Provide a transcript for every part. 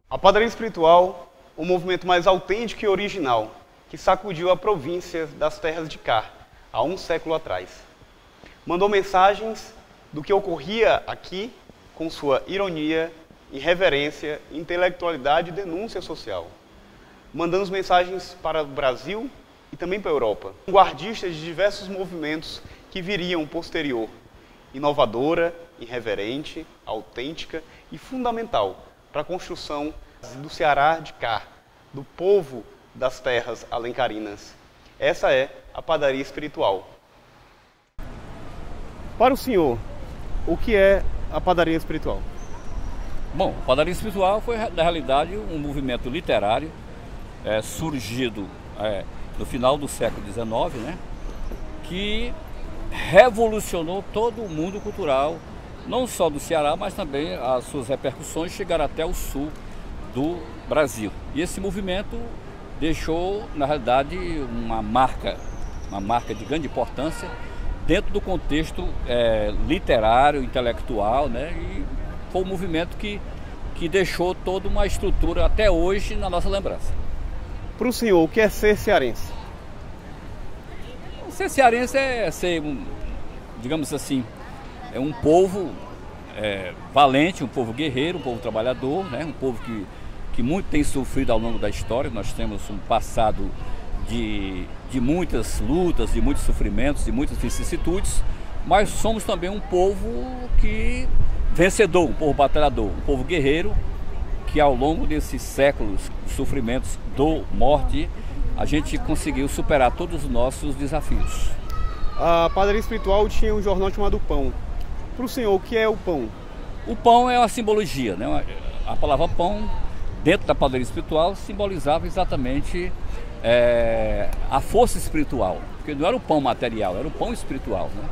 A padaria espiritual, o movimento mais autêntico e original, que sacudiu a província das terras de cá, há um século atrás. Mandou mensagens do que ocorria aqui, com sua ironia, irreverência, intelectualidade e denúncia social. Mandando mensagens para o Brasil e também para a Europa. Vanguardistas de diversos movimentos que viriam posterior. Inovadora, irreverente, autêntica e fundamental para a construção do Ceará de cá, do povo das terras alencarinas. Essa é a padaria espiritual. Para o senhor, o que é a padaria espiritual? Bom, a padaria espiritual foi, na realidade, um movimento literário surgido no final do século XIX, né, que revolucionou todo o mundo cultural, não só do Ceará, mas também as suas repercussões chegaram até o sul do Brasil. E esse movimento deixou, na realidade, uma marca de grande importância dentro do contexto literário, intelectual, né? E foi um movimento que deixou toda uma estrutura até hoje na nossa lembrança. Para o senhor, o que é ser cearense? Ser cearense é ser, digamos assim, é um povo valente, um povo guerreiro, um povo trabalhador, né? Um povo que muito tem sofrido ao longo da história. Nós temos um passado de muitas lutas, de muitos sofrimentos, de muitas vicissitudes, mas somos também um povo vencedor, um povo batalhador, um povo guerreiro, que ao longo desses séculos de sofrimentos, dor, morte, a gente conseguiu superar todos os nossos desafios. A padaria espiritual tinha um jornal chamado Pão. Para o senhor, o que é o pão? O pão é uma simbologia, né? A palavra pão, dentro da padaria espiritual, simbolizava exatamente a força espiritual, porque não era o pão material, era o pão espiritual, né?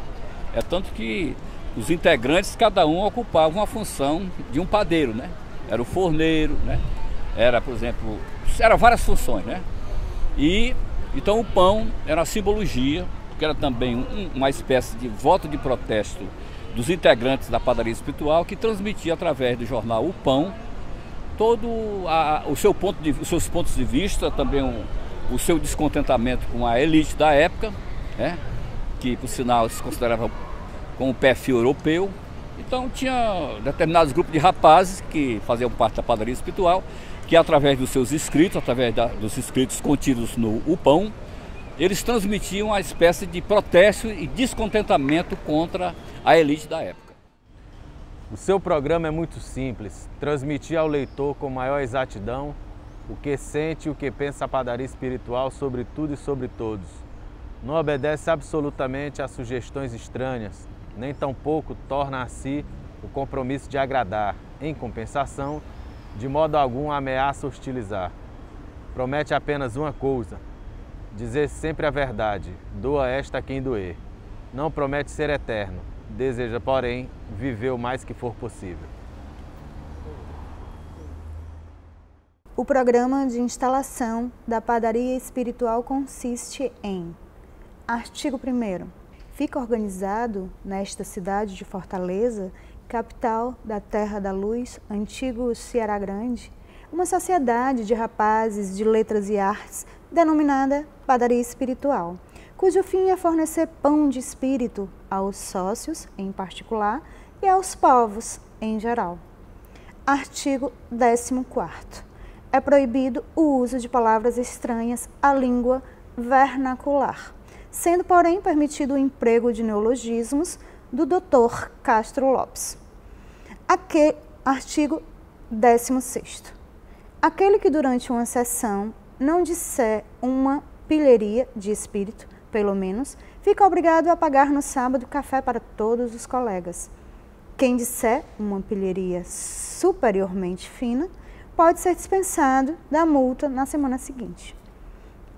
É tanto que os integrantes, cada um ocupava uma função de um padeiro, né? Era o forneiro, né? Era, por exemplo, eram várias funções, né? E então o pão era uma simbologia, porque era também uma espécie de voto de protesto dos integrantes da padaria espiritual, que transmitia através do jornal O Pão todo os seus pontos de vista, também o seu descontentamento com a elite da época, né? Que por sinal se considerava com o perfil europeu. Então tinha determinados grupos de rapazes que faziam parte da padaria espiritual, que através dos seus escritos, através dos escritos contidos no O Pão, eles transmitiam uma espécie de protesto e descontentamento contra a elite da época. O seu programa é muito simples, transmitir ao leitor com maior exatidão o que sente e o que pensa a padaria espiritual sobre tudo e sobre todos. Não obedece absolutamente a sugestões estranhas, nem tampouco torna a si o compromisso de agradar. Em compensação, de modo algum ameaça hostilizar. Promete apenas uma coisa: dizer sempre a verdade, doa esta a quem doer. Não promete ser eterno, deseja, porém, viver o mais que for possível. O programa de instalação da padaria espiritual consiste em: artigo 1º. Fica organizado nesta cidade de Fortaleza, capital da Terra da Luz, antigo Ceará Grande, uma sociedade de rapazes de letras e artes denominada Padaria Espiritual, cujo fim é fornecer pão de espírito aos sócios, em particular, e aos povos, em geral. Artigo 14º. É proibido o uso de palavras estranhas à língua vernacular, sendo, porém, permitido o emprego de neologismos do Dr. Castro Lopes. Artigo 16º. Aquele que durante uma sessão não disser uma pilheria de espírito, pelo menos, fica obrigado a pagar no sábado café para todos os colegas. Quem disser uma pilheria superiormente fina, pode ser dispensado da multa na semana seguinte.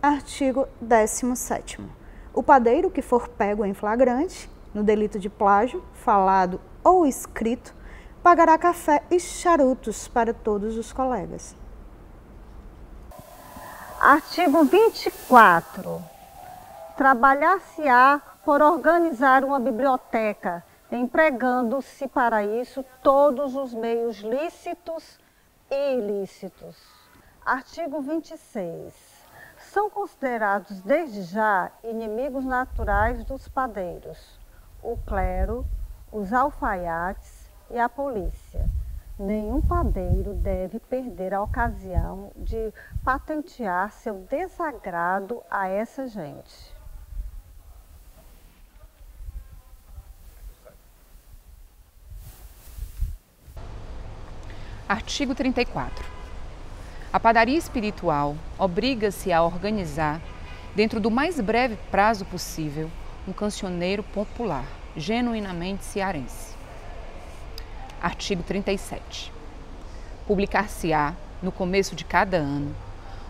Artigo 17º. O padeiro que for pego em flagrante, no delito de plágio, falado ou escrito, pagará café e charutos para todos os colegas. Artigo 24. Trabalhar-se-á por organizar uma biblioteca, empregando-se para isso todos os meios lícitos e ilícitos. Artigo 26. São considerados desde já inimigos naturais dos padeiros, o clero, os alfaiates e a polícia. Nenhum padeiro deve perder a ocasião de patentear seu desagrado a essa gente. Artigo 34. A padaria espiritual obriga-se a organizar, dentro do mais breve prazo possível, um cancioneiro popular, genuinamente cearense. Artigo 37. Publicar-se-á, no começo de cada ano,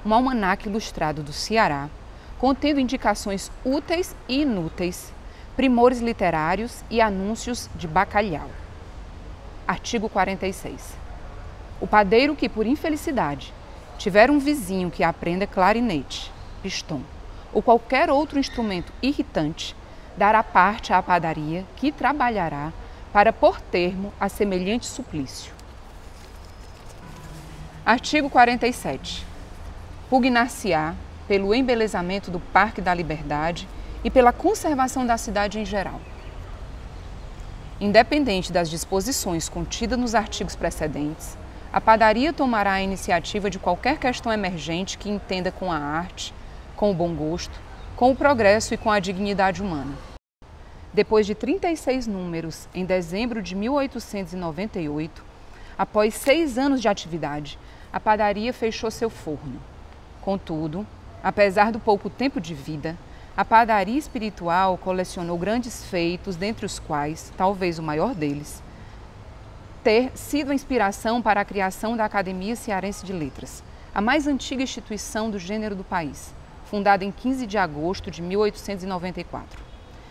um almanaque ilustrado do Ceará, contendo indicações úteis e inúteis, primores literários e anúncios de bacalhau. Artigo 46. O padeiro que, por infelicidade, tiver um vizinho que aprenda clarinete, pistão ou qualquer outro instrumento irritante, dará parte à padaria que trabalhará para pôr termo a semelhante suplício. Artigo 47. Pugnar-se-á pelo embelezamento do Parque da Liberdade e pela conservação da cidade em geral. Independente das disposições contidas nos artigos precedentes, a padaria tomará a iniciativa de qualquer questão emergente que entenda com a arte, com o bom gosto, com o progresso e com a dignidade humana. Depois de 36 números, em dezembro de 1898, após 6 anos de atividade, a padaria fechou seu forno. Contudo, apesar do pouco tempo de vida, a padaria espiritual colecionou grandes feitos, dentre os quais, talvez o maior deles, ter sido a inspiração para a criação da Academia Cearense de Letras, a mais antiga instituição do gênero do país, fundada em 15 de agosto de 1894.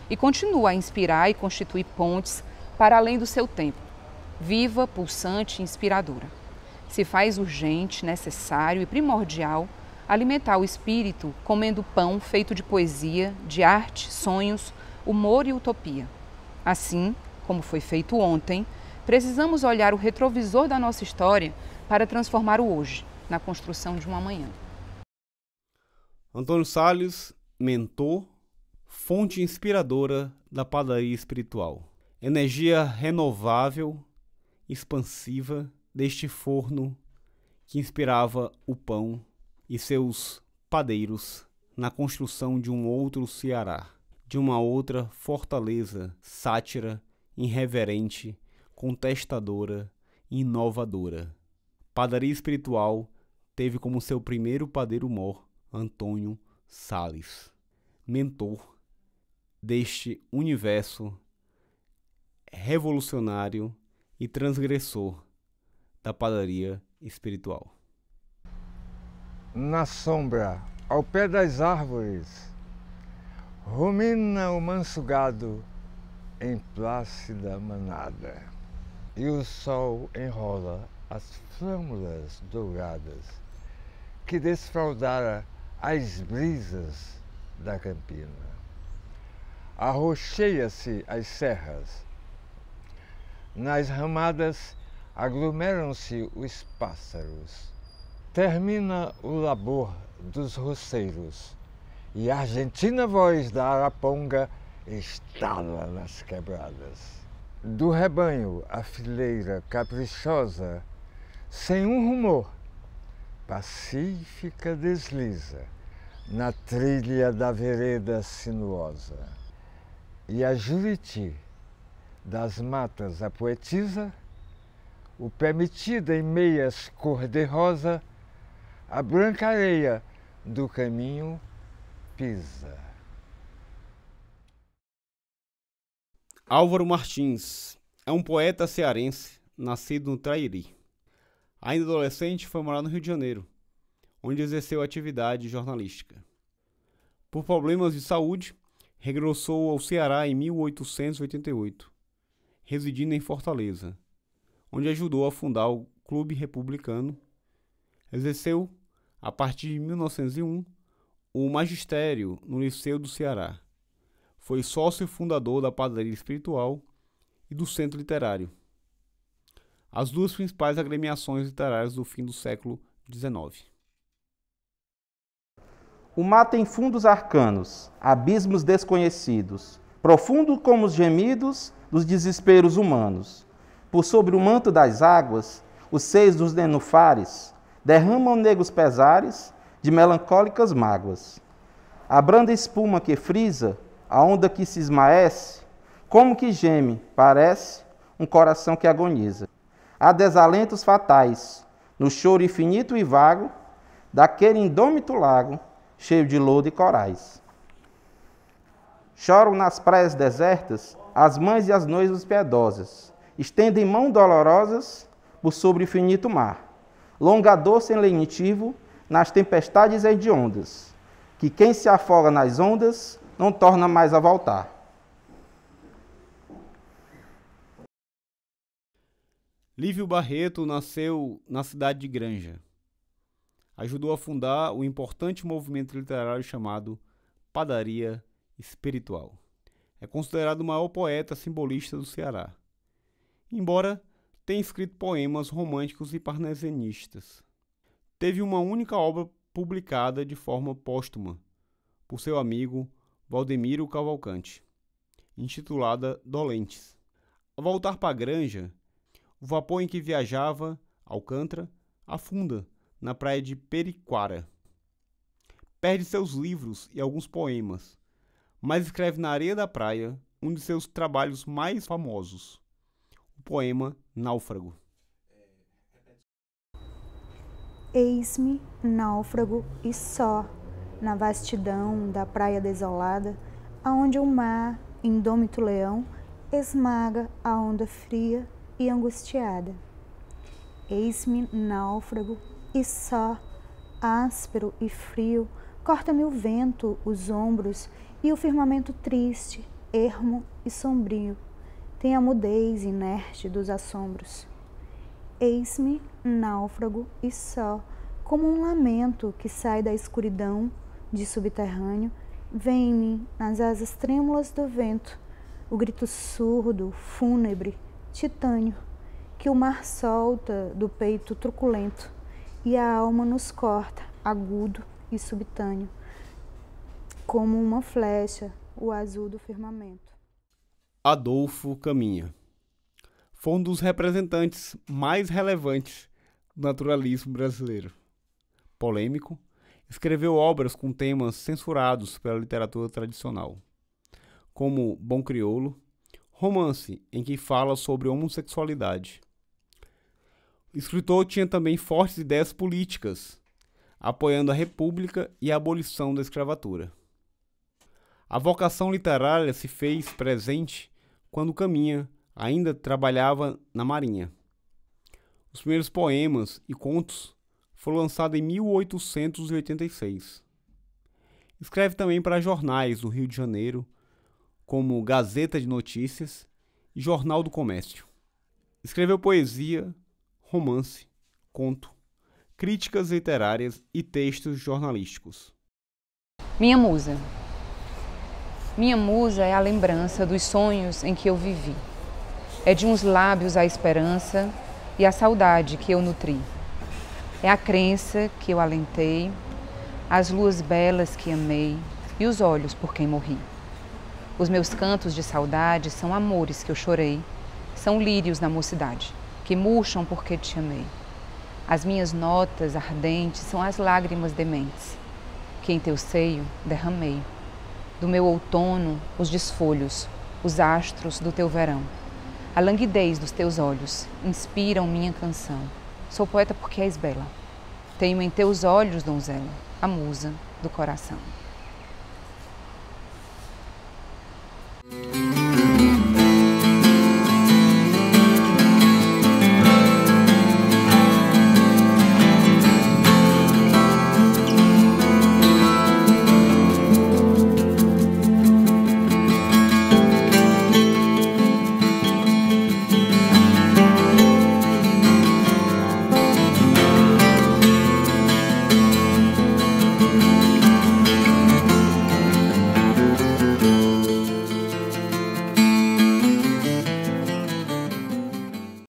E continua a inspirar e constituir pontes para além do seu tempo, viva, pulsante e inspiradora. Se faz urgente, necessário e primordial alimentar o espírito comendo pão feito de poesia, de arte, sonhos, humor e utopia. Assim, como foi feito ontem, precisamos olhar o retrovisor da nossa história para transformar o hoje, na construção de um amanhã. Antônio Salles, mentor, fonte inspiradora da padaria espiritual. Energia renovável, expansiva deste forno que inspirava o pão e seus padeiros na construção de um outro Ceará, de uma outra fortaleza sátira, irreverente, contestadora e inovadora. Padaria espiritual teve como seu primeiro padeiro-mor Antônio Salles, mentor deste universo revolucionário e transgressor da padaria espiritual. Na sombra, ao pé das árvores, rumina o manso gado em plácida manada. E o sol enrola as flâmulas douradas que desfraldara as brisas da campina. Arrocheia-se as serras. Nas ramadas aglomeram-se os pássaros. Termina o labor dos roceiros e a argentina voz da araponga estala nas quebradas. Do rebanho a fileira caprichosa, sem um rumor, pacífica desliza na trilha da vereda sinuosa. E a Juriti das matas a poetisa, o pé metido em meias cor-de-rosa, a branca areia do caminho pisa. Álvaro Martins é um poeta cearense, nascido no Trairi. Ainda adolescente, foi morar no Rio de Janeiro, onde exerceu atividade jornalística. Por problemas de saúde, regressou ao Ceará em 1888, residindo em Fortaleza, onde ajudou a fundar o Clube Republicano. Exerceu, a partir de 1901, o magistério no Liceu do Ceará. Foi sócio fundador da Padaria Espiritual e do Centro Literário, as duas principais agremiações literárias do fim do século XIX. O mar tem fundos arcanos, abismos desconhecidos, profundo como os gemidos dos desesperos humanos. Por sobre o manto das águas, os seios dos nenufares derramam negros pesares de melancólicas mágoas. A branda espuma que frisa, a onda que se esmaece, como que geme, parece, um coração que agoniza. Há desalentos fatais, no choro infinito e vago, daquele indômito lago, cheio de lodo e corais. Choram nas praias desertas as mães e as noivas piedosas, estendem mãos dolorosas por sobre o infinito mar. Longa dor sem lenitivo nas tempestades hediondas, que quem se afoga nas ondas não torna mais a voltar. Lívio Barreto nasceu na cidade de Granja. Ajudou a fundar o importante movimento literário chamado Padaria Espiritual. É considerado o maior poeta simbolista do Ceará, embora tenha escrito poemas românticos e parnasianistas. Teve uma única obra publicada de forma póstuma por seu amigo Valdemiro Cavalcante, intitulada Dolentes. Ao voltar para Granja, o vapor em que viajava, Alcântara, afunda na praia de Periquara. Perde seus livros e alguns poemas, mas escreve na areia da praia um de seus trabalhos mais famosos, o poema Náufrago. Eis-me, náufrago e só, na vastidão da praia desolada, aonde o mar, indômito leão, esmaga a onda fria e angustiada. Eis-me, náufrago e só, áspero e frio, corta-me o vento os ombros e o firmamento triste, ermo e sombrio, tem a mudez inerte dos assombros. Eis-me, náufrago e só, como um lamento que sai da escuridão de subterrâneo, vem-me nas asas trêmulas do vento, o grito surdo, fúnebre, titânio, que o mar solta do peito truculento, e a alma nos corta, agudo e subitâneo, como uma flecha, o azul do firmamento. Adolfo Caminha foi um dos representantes mais relevantes do naturalismo brasileiro. Polêmico, escreveu obras com temas censurados pela literatura tradicional, como Bom Crioulo, romance em que fala sobre homossexualidade. O escritor tinha também fortes ideias políticas, apoiando a República e a abolição da escravatura. A vocação literária se fez presente quando Caminha ainda trabalhava na Marinha. Os primeiros poemas e contos foram lançados em 1886. Escreve também para jornais do Rio de Janeiro, como Gazeta de Notícias e Jornal do Comércio. Escreveu poesia, romance, conto, críticas literárias e textos jornalísticos. Minha musa. Minha musa é a lembrança dos sonhos em que eu vivi. É de uns lábios a esperança e a saudade que eu nutri. É a crença que eu alentei, as luas belas que amei e os olhos por quem morri. Os meus cantos de saudade são amores que eu chorei, são lírios na mocidade, que murcham porque te amei. As minhas notas ardentes são as lágrimas dementes, que em teu seio derramei. Do meu outono, os desfolhos, os astros do teu verão. A languidez dos teus olhos inspiram minha canção. Sou poeta porque és bela. Tenho em teus olhos, donzela, a musa do coração.